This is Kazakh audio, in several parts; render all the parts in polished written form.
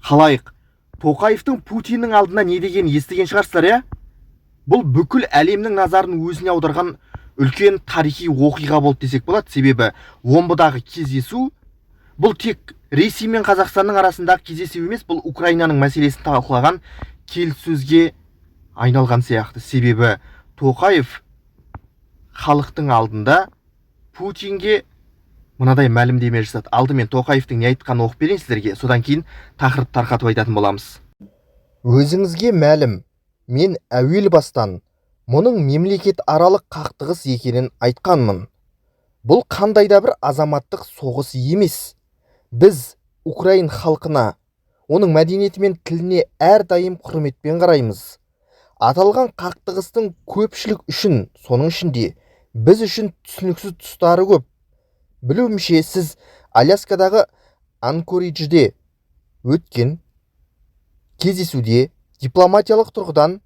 Халайық, Тоқаевтың Путиннің алдына не дегенін естіген шығарсыздар, иә? Бұл бүкіл әлемнің назарын өзіне аударған үлкен тарихи оқиға болды десек болады. Себебі Омбыдағы кездесу бұл тек Ресей мен Қазақстанның арасындағы кездесу емес, бұл Украинаның мәселесін талқылаған келіссөзге айналған сияқты. Себебі Тоқаев халықтың алдында Путинге мынадай мәлімдеме жасады. Алдымен Тоқаевтың не айтқанын оқып берейін сіздерге, содан кейін тақырып тарқатып айтатын боламыз. Өзіңізге мәлім, мен әуел бастан мұның мемлекет аралық қақтығыс екенін айтқанмын. Бұл қандай да бір азаматтық соғыс емес. Біз Украин халқына, оның мәдениеті мен тіліне әрдайым құрметпен қараймыз. Аталған қақтығыстың көпшілік үшін, соның ішінде біз үшін түсініксіз тұстары көп. Білуімше, сіз Аляскадағы Анкориджде өткен кездесуде дипломатиялық тұрғыдан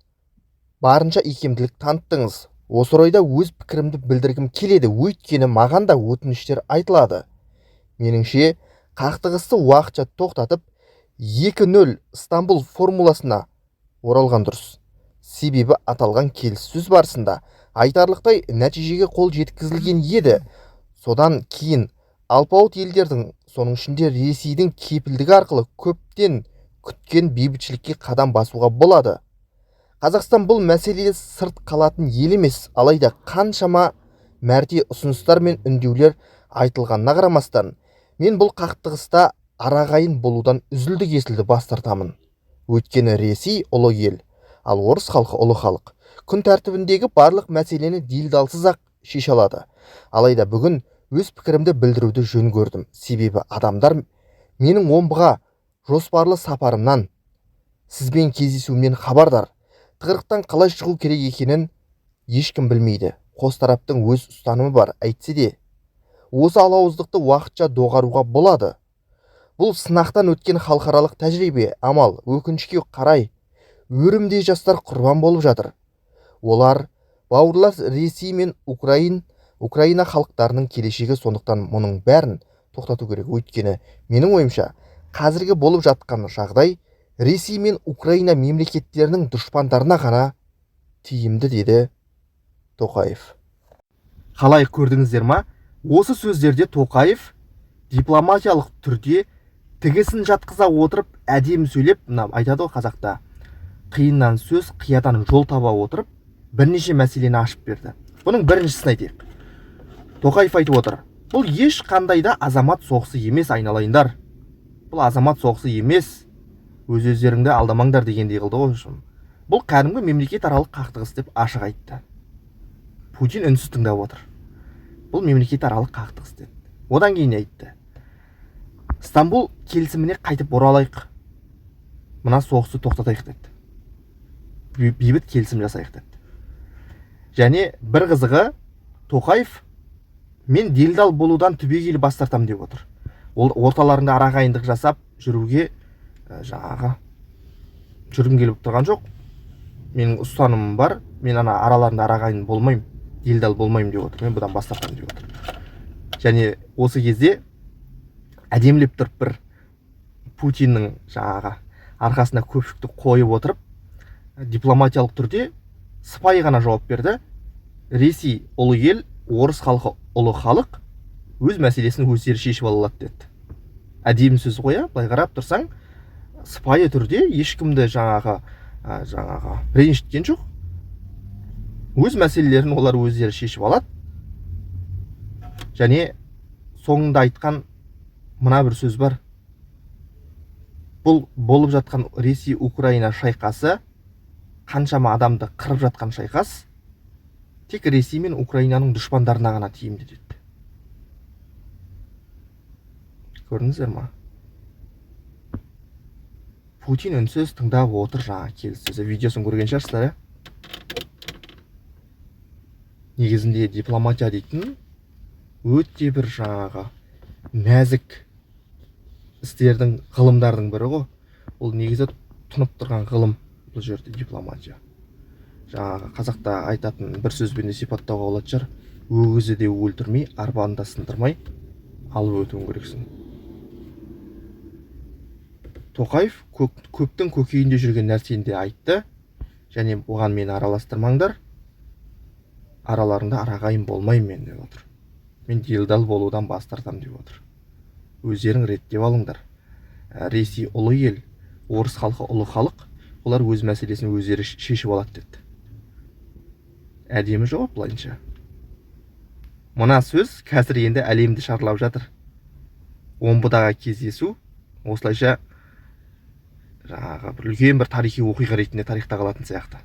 барынша икемділік таныттыңыз. Осы орайда өз пікірімді білдіргім келеді, өйткені маған да өтініштер айтылады. Меніңше, қақтығысты уақытша тоқтатып, 2-0 Стамбул формуласына оралған дұрыс. Себебі аталған келіссөз барысында айтарлықтай нәтижеге қол жеткізілген еді. Содан кейін алпауыт елдердің, соның ішінде Ресейдің кепілдігі арқылы көптен күткен бейбітшілікке қадам басуға болады. Қазақстан бұл мәселеде сырт қалатын ел емес, алайда қаншама мәрте ұсыныстар мен үндеулер айтылғанына қарамастан, мен бұл қақтығыста арағайын болудан үзілді-кесілді бас тартамын. Өйткені Ресей ұлы ел, ал орыс халқы ұлы халық. Күн тәртібіндегі барлық мәселені делдалсыз-ақ шеше алады. Алайда бүгін өз пікірімді білдіруді жөн көрдім. Себебі адамдар менің Омбыға жоспарлы сапарымнан, сізбен кездесуімнен хабардар. Тығырықтан қалай шығу керек екенін ешкім білмейді. Қос тараптың өз ұстанымы бар, әйтсе де осы алауыздықты уақытша доғаруға болады. Бұл сынақтан өткен халықаралық тәжірибе, амал, өкінішке қарай өрімдей жастар құрбан болып жатыр. Олар бауырлас Ресей мен Украина халықтарының келешегі, сондықтан мұның бәрін тоқтату керек. Өйткені менің ойымша, қазіргі болып жатқан жағдай Ресей мен Украина мемлекеттерінің дұшпандарына ғана тиімді, деді Тоқаев. Қалай көрдіңіздер ма? Осы сөздерде Тоқаев дипломатиялық түрде тігісін жатқыза отырып, әдемі сөйлеп, айтады ғой қазақта, қиыннан сөз, қиядан жол таба отырып, бірнеше мәселені ашып берді. Бұның біріншісін айтайық. Тоқаев айтып отыр, бұл ешқандай да азамат соғысы емес, айналайындар. Бұл азамат соғысы емес, өз-өздеріңді алдамаңдар дегендей қылды ғой. Бұл кәдімгі мемлекет аралық қақтығыс деп ашық айтты. Путин үнсіз тыңдап отыр. Бұл мемлекет аралық қақтығыс деді. Одан кейін айтты, Стамбул келісіміне қайтып оралайық. Мына соғысты тоқтатайық деді. Бейбіт келісім жасайық деді. Және бір қызығы, Тоқаев мен делдал болудан түбегейлі бас тартамын деп отыр. Ол орталарында арағайындық жасап жүруге жүргім келіп тұрған жоқ. Менің ұстанымым бар. Мен араларында арағайын болмаймын, делдал болмаймын деп отыр. Мен бұдан бас тартамын деп отыр. Және осы кезде әдемілеп тұрып бір Путиннің арқасына көпшікті қойып отырып, дипломатиялық түрде сыпайы ғана жауап берді. Ресей ұлы ел, орыс халқы ұлы халық, өз мәселесін өздері шешіп ала алады деді. Әдемі сөз ғой, былай қарап тұрсаң, сыпайы түрде ешкімді ренжіткен жоқ. Өз мәселелерін олар өздері шешіп алады. Және соңында айтқан мына бір сөз бар. Бұл болып жатқан Ресей-Украина шайқасы, қаншама адамды қырып жатқан шайқас, тек Ресей мен Украинаның дұшпандарына ғана тиімді деді. Көрдіңіздер ма? Путин үнсіз тыңдап отыр келіссөзі. Видеосын көрген шығарсыздар, иә? Негізінде дипломатия дейтін өте бір нәзік істердің, ғылымдардың бірі ғой. Ол негізі тұнып тұрған ғылым, бұл жерде дипломатия. Қазақта айтатын бір сөзбен де сипаттауға болады шығар. Өгізді де өлтірмей, арбаны да сындырмай алып өтуің керексің. Тоқаев көптің көкейінде жүрген нәрсені де айтты, және оған мені араластырмаңдар, араларында арағайын болмаймын мен деп отыр. Мен делдал болудан бас тартамын деп отыр. Өздерің реттеп алыңдар. Ресей ұлы ел, орыс халқы ұлы халық, олар өз мәселесін өздері шешіп алады деді. Әдемі жауап былайынша. Мына сөз қазір енді әлемді шарлап жатыр. Омбыдағы кездесу осылайша жаңағы үлкен бір тарихи оқиға ретінде тарихта қалатын сияқты.